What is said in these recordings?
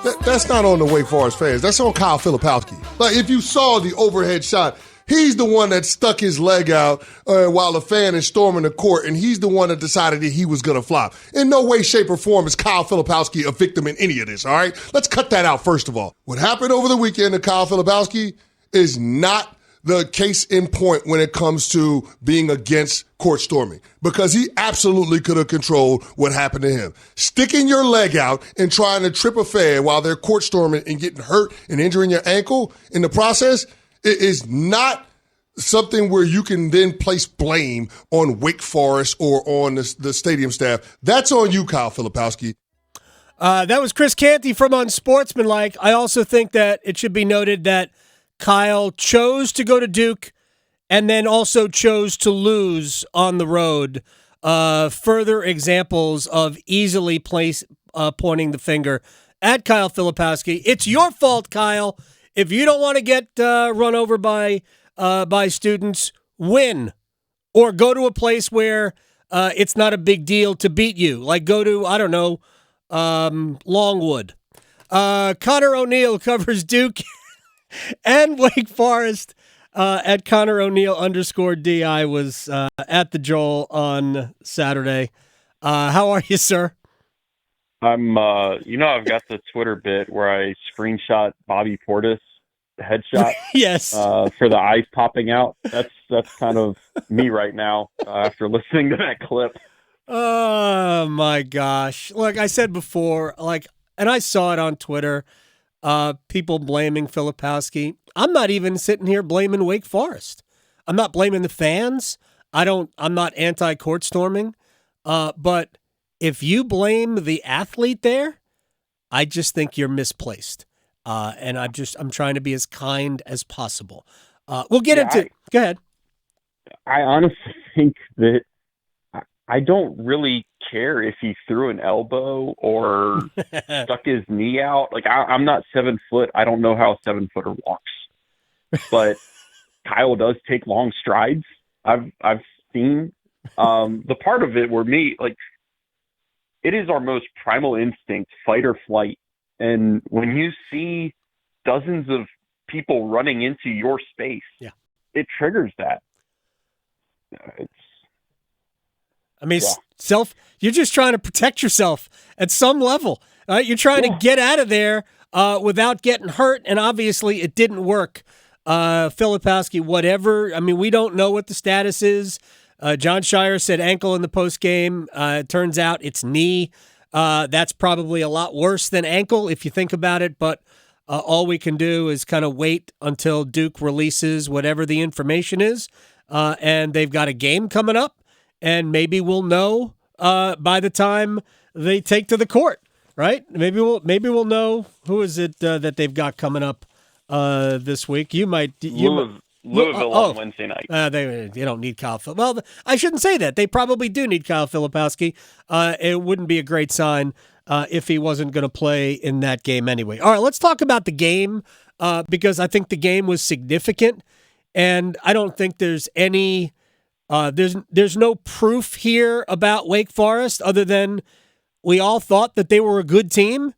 That's not on the Wake Forest fans. That's on Kyle Filipowski. Like, if you saw the overhead shot, he's the one that stuck his leg out while the fan is storming the court, and he's the one that decided that he was going to flop. In no way, shape, or form is Kyle Filipowski a victim in any of this, all right? Let's cut that out, first of all. What happened over the weekend to Kyle Filipowski is not the case in point when it comes to being against court storming, because he absolutely could have controlled what happened to him. Sticking your leg out and trying to trip a fan while they're court storming and getting hurt and injuring your ankle in the process, it is not something where you can then place blame on Wake Forest or on the stadium staff. That's on you, Kyle Filipowski. That was Chris Canty from Unsportsmanlike. I also think that it should be noted that Kyle chose to go to Duke and then also chose to lose on the road. Further examples of easily pointing the finger at Kyle Filipowski. It's your fault, Kyle. If you don't want to get run over by students, win. Or go to a place where it's not a big deal to beat you. Like go to, I don't know, Longwood. Conor O'Neill covers Duke and Wake Forest at Conor O'Neill _DI was at the Joel on Saturday. How are you, sir? I'm, I've got the Twitter bit where I screenshot Bobby Portis headshot. Yes. For the eyes popping out. That's kind of me right now after listening to that clip. Oh my gosh. Like I said before, and I saw it on Twitter, people blaming Filipowski. I'm not even sitting here blaming Wake Forest. I'm not blaming the fans. I'm not anti-court storming. But if you blame the athlete there, I just think you're misplaced. And I'm trying to be as kind as possible. We'll get into it. Go ahead. I honestly think that I don't really care if he threw an elbow or stuck his knee out. Like I'm not 7 foot. I don't know how a 7-footer walks, but Kyle does take long strides. I've seen the part of it where it is our most primal instinct, fight or flight. And when you see dozens of people running into your space, it triggers that. You're just trying to protect yourself at some level. Right? You're trying to get out of there without getting hurt, and obviously it didn't work. Filipowski, whatever. I mean, we don't know what the status is. John Shire said ankle in the postgame. It turns out it's knee. That's probably a lot worse than ankle if you think about it, but all we can do is kind of wait until Duke releases whatever the information is, and they've got a game coming up, and maybe we'll know by the time they take to the court, right? Maybe we'll know who is it that they've got coming up this week. Louisville on Wednesday night. They don't need Kyle. Well, I shouldn't say that. They probably do need Kyle Filipowski. It wouldn't be a great sign if he wasn't going to play in that game anyway. All right, let's talk about the game because I think the game was significant, and I don't think there's any there's no proof here about Wake Forest other than we all thought that they were a good team,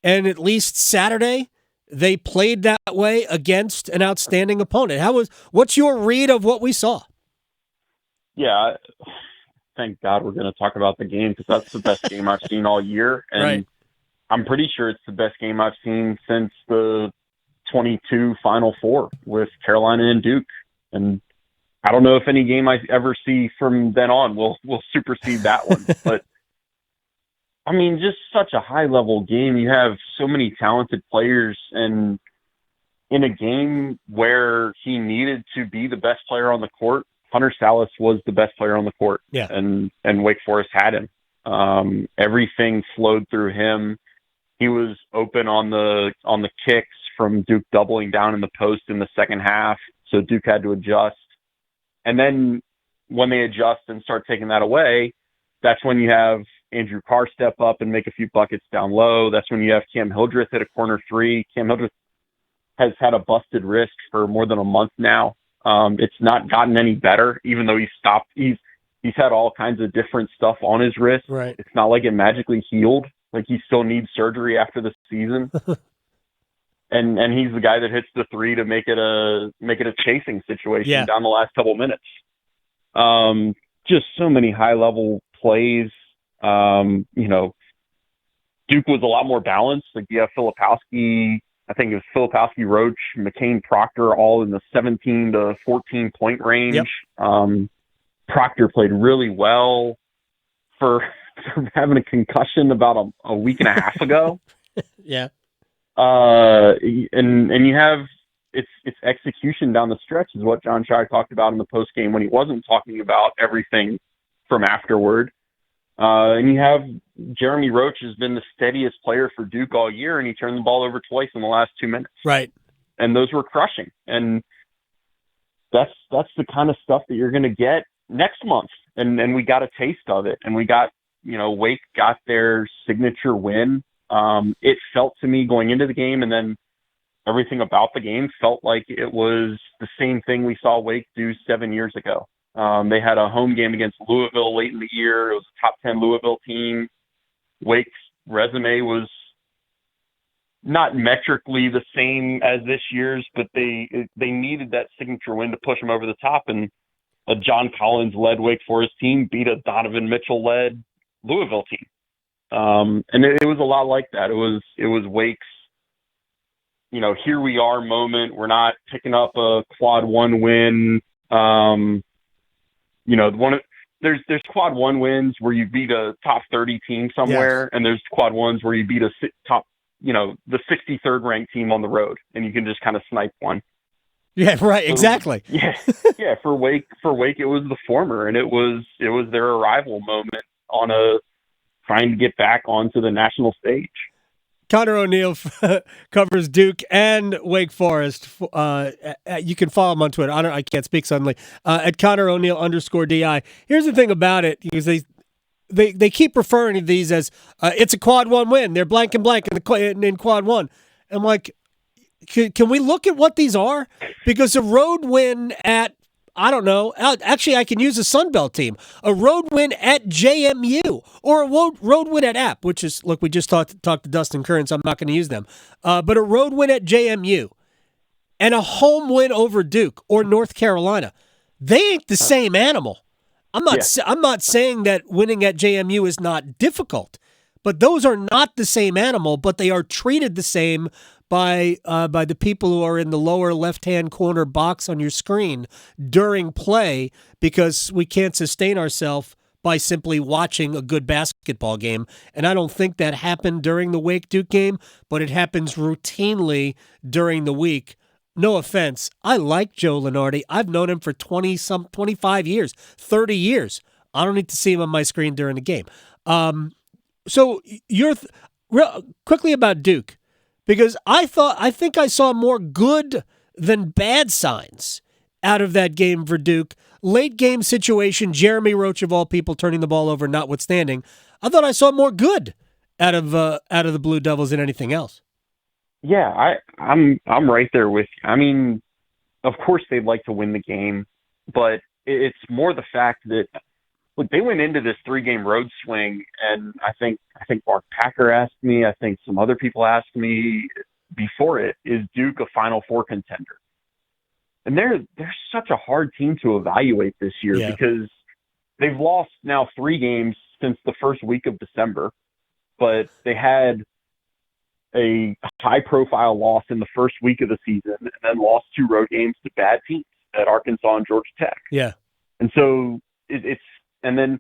and at least Saturday they played that way against an outstanding opponent. What's your read of what we saw? Yeah, thank God we're going to talk about the game because that's the best game I've seen all year. And right. I'm pretty sure it's the best game I've seen since the 22 Final Four with Carolina and Duke. And I don't know if any game I ever see from then on will supersede that one. But, I mean, just such a high-level game. You have so many talented players, and in a game where he needed to be the best player on the court, Hunter Salas was the best player on the court, and Wake Forest had him. Everything flowed through him. He was open on the kicks from Duke doubling down in the post in the second half, so Duke had to adjust. And then when they adjust and start taking that away, that's when you have Andrew Carr step up and make a few buckets down low. That's when you have Cam Hildreth hit a corner three. Cam Hildreth has had a busted wrist for more than a month now. It's not gotten any better, even though he's had all kinds of different stuff on his wrist. Right. It's not like it magically healed. like he still needs surgery after the season. And he's the guy that hits the three to make it a chasing situation down the last couple minutes. Just so many high level plays. Duke was a lot more balanced. Like you have Filipowski, I think it was Filipowski, Roach, McCain, Proctor, all in the 17 to 14 point range. Yep. Proctor played really well for having a concussion about a week and a half ago. Yeah. And you have it's execution down the stretch is what John Shire talked about in the post game when he wasn't talking about everything from afterward. And you have Jeremy Roach has been the steadiest player for Duke all year, and he turned the ball over twice in the last 2 minutes. Right. And those were crushing. And that's the kind of stuff that you're going to get next month. And we got a taste of it. And we got, Wake got their signature win. It felt to me going into the game, and then everything about the game felt like it was the same thing we saw Wake do 7 years ago. They had a home game against Louisville late in the year. It was a top 10 Louisville team. Wake's resume was not metrically the same as this year's, but they needed that signature win to push them over the top. And a John Collins-led Wake Forest team beat a Donovan Mitchell-led Louisville team. And it was a lot like that. It was Wake's, here we are moment. We're not picking up a quad one win. There's quad one wins where you beat a top 30 team somewhere, and there's quad ones where you beat a top, the 63rd ranked team on the road, and you can just kind of snipe one. Yeah, right. Exactly. Yeah. For Wake, it was the former, and it was their arrival moment on trying to get back onto the national stage. Conor O'Neill covers Duke and Wake Forest. You can follow him on Twitter. I can't speak suddenly. At Conor O'Neill _DI. Here's the thing about it, because they keep referring to these as it's a quad one win. They're blank and blank in quad one. I'm like, can we look at what these are? Because a road win at, I don't know. Actually, I can use a Sun Belt team. A road win at JMU or a road win at App, which is, look, we just talked to Dustin Kern, so I'm not going to use them. But a road win at JMU and a home win over Duke or North Carolina, they ain't the same animal. I'm not saying that winning at JMU is not difficult, but those are not the same animal, but they are treated the same by the people who are in the lower left-hand corner box on your screen during play, because we can't sustain ourselves by simply watching a good basketball game. And I don't think that happened during the Wake-Duke game, but it happens routinely during the week. No offense, I like Joe Lunardi. I've known him for 25 years, 30 years. I don't need to see him on my screen during the game. So you're quickly about Duke. Because I think I saw more good than bad signs out of that game for Duke. Late game situation, Jeremy Roach of all people turning the ball over notwithstanding, I thought I saw more good out of the Blue Devils than anything else. Yeah, I'm right there with you. I mean, of course they'd like to win the game, but it's more the fact that, look, they went into this 3-game road swing, and I think Mark Packer asked me, I think some other people asked me before it, is Duke a Final Four contender? And they're such a hard team to evaluate this year because they've lost now 3 games since the first week of December, but they had a high-profile loss in the first week of the season and then lost 2 road games to bad teams at Arkansas and Georgia Tech. Yeah. And so and then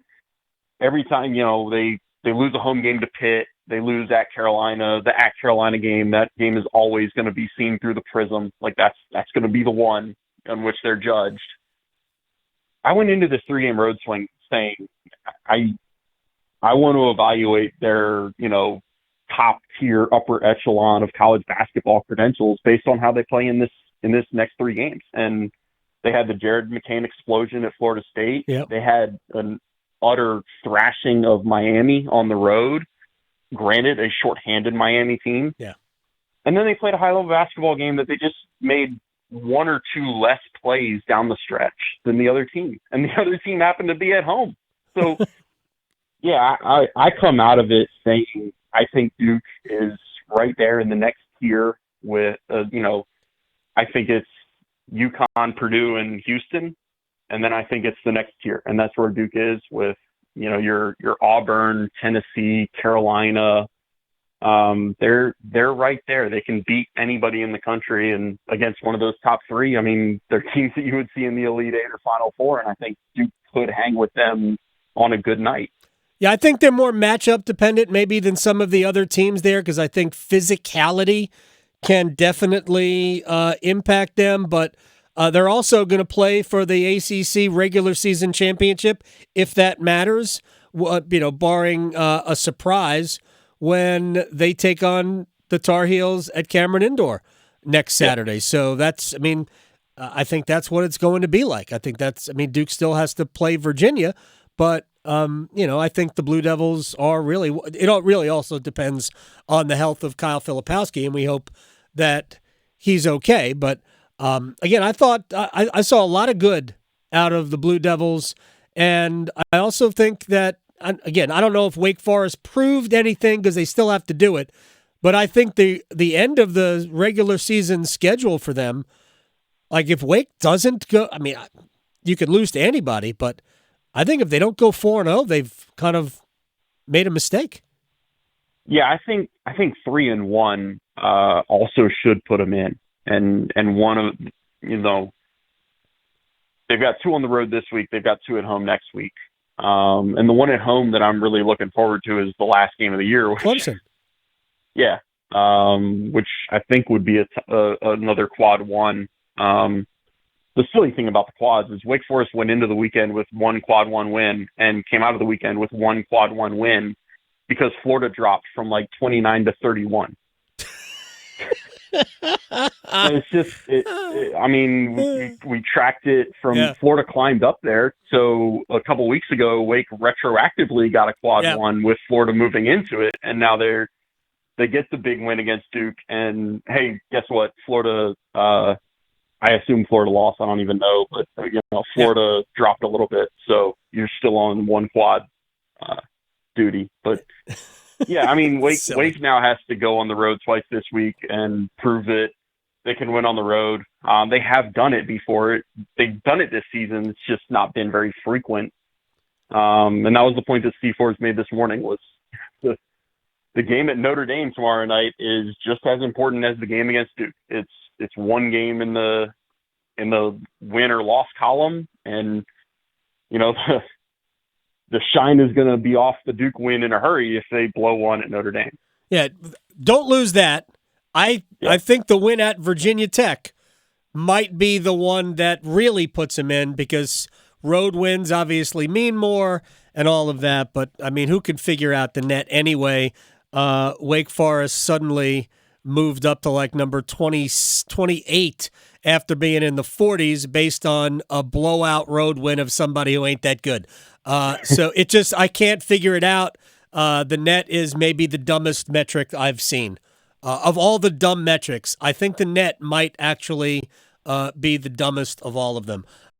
every time, they lose a home game to Pitt, they lose at Carolina, the at Carolina game, that game is always going to be seen through the prism. Like that's going to be the one on which they're judged. I went into this 3-game road swing saying, I want to evaluate their, top tier upper echelon of college basketball credentials based on how they play in this next 3 games. And they had the Jared McCain explosion at Florida State. Yep. They had an utter thrashing of Miami on the road. Granted, a shorthanded Miami team. Yeah. And then they played a high-level basketball game that they just made 1 or 2 less plays down the stretch than the other team. And the other team happened to be at home. So, yeah, I come out of it saying I think Duke is right there in the next tier with, I think it's UConn, Purdue, and Houston. And then I think it's the next tier. And that's where Duke is with, your Auburn, Tennessee, Carolina. They're right there. They can beat anybody in the country, and against one of those top three, I mean, they're teams that you would see in the Elite Eight or Final Four, and I think Duke could hang with them on a good night. Yeah, I think they're more matchup dependent maybe than some of the other teams there, because I think physicality can definitely impact them, but they're also going to play for the ACC regular season championship, if that matters, barring a surprise when they take on the Tar Heels at Cameron Indoor next Saturday. So I think that's what it's going to be like. Duke still has to play Virginia, but I think the Blue Devils are really also depends on the health of Kyle Filipowski, and we hope that he's okay. But again, I thought I saw a lot of good out of the Blue Devils, and I also think that, again, I don't know if Wake Forest proved anything because they still have to do it, but I think the end of the regular season schedule for them, like if Wake doesn't go, you could lose to anybody, but I think if they don't go 4-0, they've kind of made a mistake. Yeah, I think 3-1 also should put them in, and one of they've got 2 on the road this week. They've got 2 at home next week, and the one at home that I'm really looking forward to is the last game of the year, Clemson. Yeah, which I think would be another quad one. The silly thing about the quads is Wake Forest went into the weekend with 1 quad 1 win and came out of the weekend with 1 quad 1 win because Florida dropped from like 29 to 31. And it's just, we tracked it from Florida climbed up there. So a couple weeks ago, Wake retroactively got a quad 1 with Florida moving into it. And now they get the big win against Duke. And hey, guess what? Florida, I assume Florida lost. I don't even know, but Florida dropped a little bit, so you're still on 1 quad duty. But yeah, Wake now has to go on the road twice this week and prove that they can win on the road. They have done it before. They've done it this season. It's just not been very frequent. And that was the point that Steve Forbes made this morning. Was the game at Notre Dame tomorrow night is just as important as the game against Duke. It's one game in the win or loss column, and the shine is going to be off the Duke win in a hurry if they blow one at Notre Dame. Yeah, don't lose that. I think the win at Virginia Tech might be the one that really puts them in, because road wins obviously mean more and all of that. But who could figure out the net anyway? Wake Forest suddenly moved up to like number 28 after being in the 40s based on a blowout road win of somebody who ain't that good. So I can't figure it out. The net is maybe the dumbest metric I've seen. Of all the dumb metrics, I think the net might actually be the dumbest of all of them.